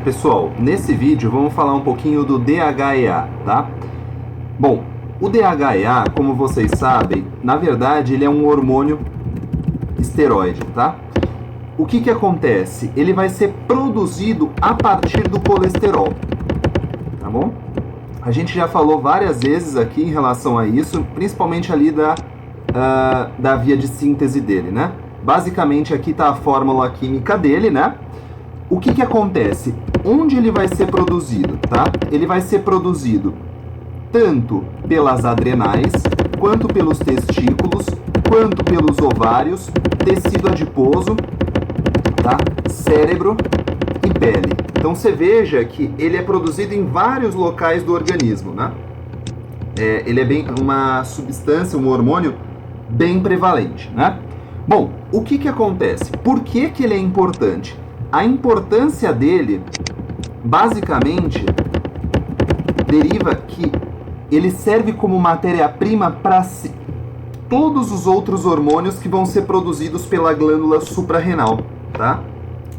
Pessoal, nesse vídeo vamos falar um pouquinho do DHEA, tá? Bom, o DHEA, como vocês sabem, na verdade ele é um hormônio esteroide, tá? O que acontece? Ele vai ser produzido a partir do colesterol, tá bom? A gente já falou várias vezes aqui em relação a isso, principalmente ali da via de síntese dele, né? Basicamente aqui está a fórmula química dele, né? O que acontece? Onde ele vai ser produzido, tá? Ele vai ser produzido tanto pelas adrenais, quanto pelos testículos, quanto pelos ovários, tecido adiposo, tá? Cérebro e pele. Então você veja que ele é produzido em vários locais do organismo, né? Ele é bem uma substância, um hormônio bem prevalente, né? Bom, o que acontece? Por que ele é importante? A importância dele, basicamente, deriva que ele serve como matéria-prima para todos os outros hormônios que vão ser produzidos pela glândula suprarrenal, tá?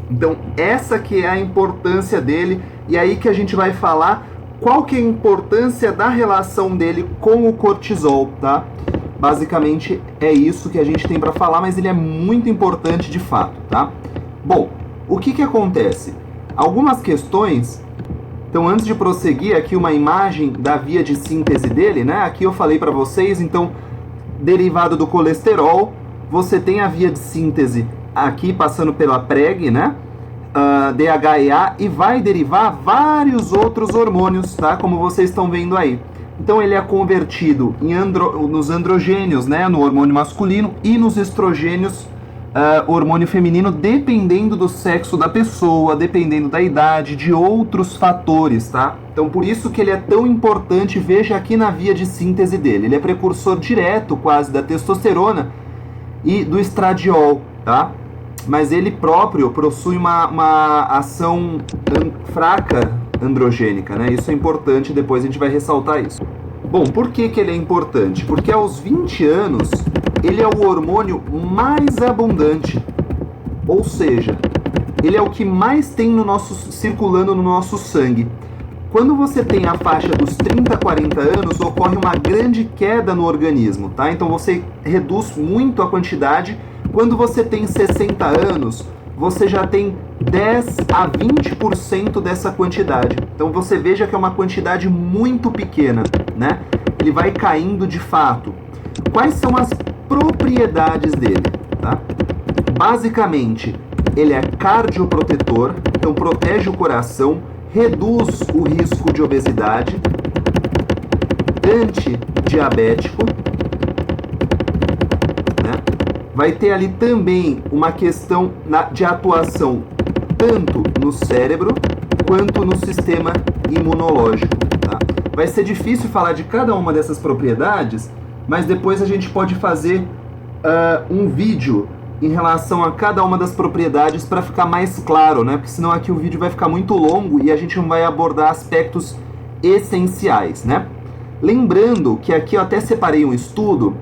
Então, essa que é a importância dele, e aí que a gente vai falar qual que é a importância da relação dele com o cortisol, tá? Basicamente é isso que a gente tem para falar, mas ele é muito importante de fato, tá? Bom, o que acontece? Algumas questões. Então, antes de prosseguir, aqui uma imagem da via de síntese dele, né? Aqui eu falei para vocês, então, derivado do colesterol, você tem a via de síntese aqui passando pela PREG, né? DHEA, e vai derivar vários outros hormônios, tá? Como vocês estão vendo aí. Então, ele é convertido nos androgênios, né? No hormônio masculino e nos estrogênios, hormônio feminino, dependendo do sexo da pessoa, dependendo da idade, de outros fatores, tá? Então, por isso que ele é tão importante, veja aqui na via de síntese dele. Ele é precursor direto, quase, da testosterona e do estradiol, tá? Mas ele próprio possui uma ação fraca androgênica, né? Isso é importante, depois a gente vai ressaltar isso. Bom, por que ele é importante? Porque aos 20 anos, ele é o hormônio mais abundante, ou seja, ele é o que mais tem circulando no nosso sangue. Quando você tem a faixa dos 30 a 40 anos, ocorre uma grande queda no organismo, tá? Então você reduz muito a quantidade. Quando você tem 60 anos, você já tem 10 a 20% dessa quantidade. Então você veja que é uma quantidade muito pequena, né? Ele vai caindo de fato. Quais são as propriedades dele, tá? Basicamente, ele é cardioprotetor, então protege o coração, reduz o risco de obesidade, antidiabético, né? Vai ter ali também uma questão de atuação tanto no cérebro quanto no sistema imunológico, tá? Vai ser difícil falar de cada uma dessas propriedades, mas depois a gente pode fazer um vídeo em relação a cada uma das propriedades para ficar mais claro, né? Porque senão aqui o vídeo vai ficar muito longo e a gente não vai abordar aspectos essenciais, né? Lembrando que aqui eu até separei um estudo,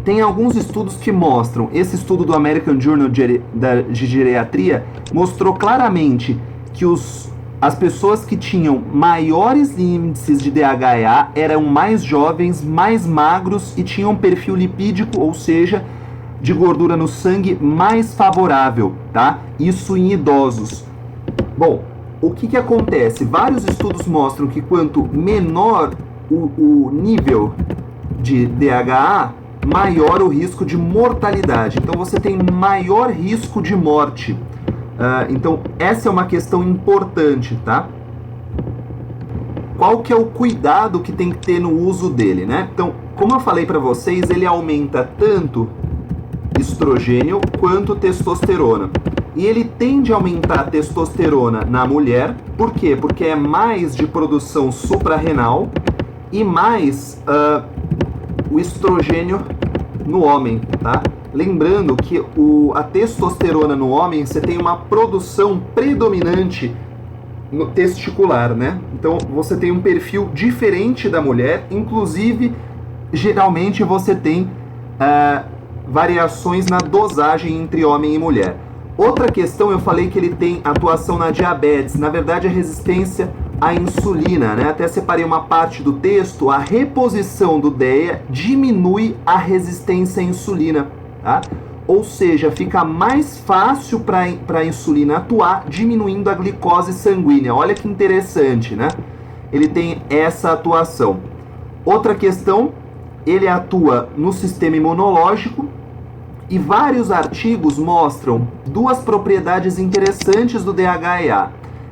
tem alguns estudos que mostram, esse estudo do American Journal de Geriatria mostrou claramente que as pessoas que tinham maiores índices de DHEA eram mais jovens, mais magros e tinham um perfil lipídico, ou seja, de gordura no sangue mais favorável, tá? Isso em idosos. Bom, o que acontece? Vários estudos mostram que quanto menor o nível de DHA, maior o risco de mortalidade. Então você tem maior risco de morte. Então, essa é uma questão importante, tá? Qual que é o cuidado que tem que ter no uso dele, né? Então, como eu falei para vocês, ele aumenta tanto estrogênio quanto testosterona. E ele tende a aumentar a testosterona na mulher. Por quê? Porque é mais de produção suprarrenal e mais o estrogênio no homem, tá? Lembrando que a testosterona no homem, você tem uma produção predominante no testicular, né? Então você tem um perfil diferente da mulher, inclusive, geralmente você tem variações na dosagem entre homem e mulher. Outra questão, eu falei que ele tem atuação na diabetes, na verdade é resistência à insulina, né? Até separei uma parte do texto, a reposição do DEA diminui a resistência à insulina, tá? Ou seja, fica mais fácil para a insulina atuar, diminuindo a glicose sanguínea. Olha que interessante, né? Ele tem essa atuação. Outra questão, ele atua no sistema imunológico, e vários artigos mostram duas propriedades interessantes do DHEA.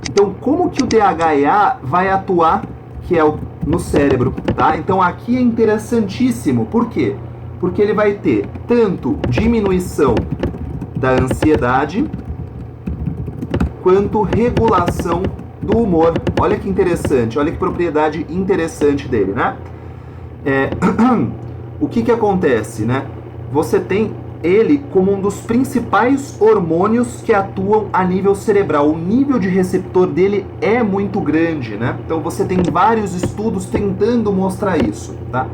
Então, como que o DHEA vai atuar, que é no cérebro, tá? Então, aqui é interessantíssimo. Por quê? Porque ele vai ter tanto diminuição da ansiedade, quanto regulação do humor. Olha que interessante, olha que propriedade interessante dele, né? O que acontece, né? Você tem ele como um dos principais hormônios que atuam a nível cerebral. O nível de receptor dele é muito grande, né? Então você tem vários estudos tentando mostrar isso, tá?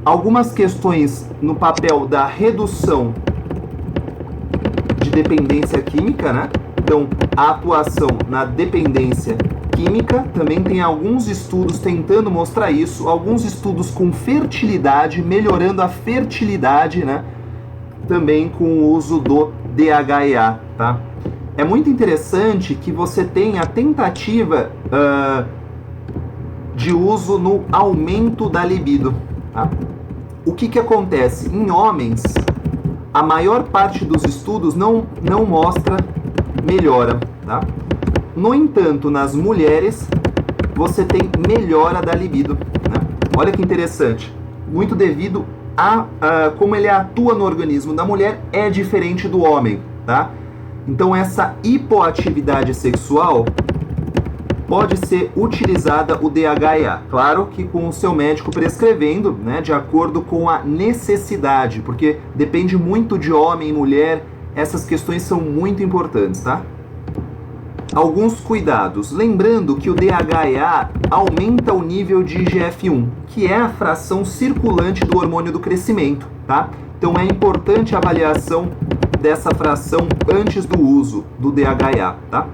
Algumas questões no papel da redução de dependência química, né? Então, a atuação na dependência química, também tem alguns estudos tentando mostrar isso, alguns estudos com fertilidade, melhorando a fertilidade, né? Também com o uso do DHEA, tá? É muito interessante que você tenha a tentativa de uso no aumento da libido, tá? O que acontece? Em homens, a maior parte dos estudos não mostra melhora, tá? No entanto, nas mulheres, você tem melhora da libido, né? Olha que interessante, muito devido como ele atua no organismo da mulher é diferente do homem, tá? Então essa hipoatividade sexual pode ser utilizada o DHEA, claro que com o seu médico prescrevendo, né, de acordo com a necessidade, porque depende muito de homem e mulher, essas questões são muito importantes, tá? Alguns cuidados. Lembrando que o DHEA aumenta o nível de IGF-1, que é a fração circulante do hormônio do crescimento, tá? Então é importante a avaliação dessa fração antes do uso do DHEA, tá?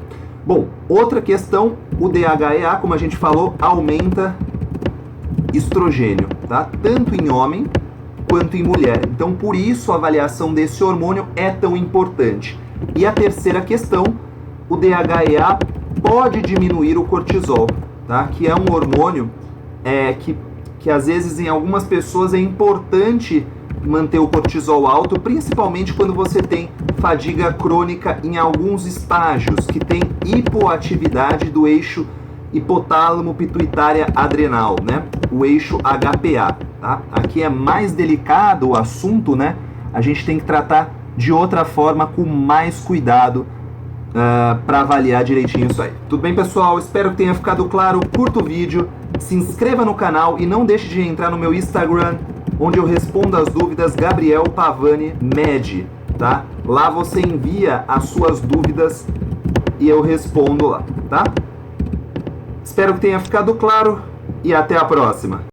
Bom, outra questão, o DHEA, como a gente falou, aumenta estrogênio, tá? Tanto em homem quanto em mulher. Então por isso a avaliação desse hormônio é tão importante. E a terceira questão, o DHEA pode diminuir o cortisol, tá? Que é um hormônio que às vezes em algumas pessoas é importante manter o cortisol alto, principalmente quando você tem fadiga crônica em alguns estágios, que tem hipoatividade do eixo hipotálamo pituitária adrenal, né? O eixo HPA, tá? Aqui é mais delicado o assunto, né? A gente tem que tratar de outra forma, com mais cuidado, para avaliar direitinho isso aí. Tudo bem, pessoal? Espero que tenha ficado claro. Curta o vídeo, se inscreva no canal e não deixe de entrar no meu Instagram, onde eu respondo as dúvidas, Gabriel Pavani Med, tá? Lá você envia as suas dúvidas e eu respondo lá, tá? Espero que tenha ficado claro e até a próxima.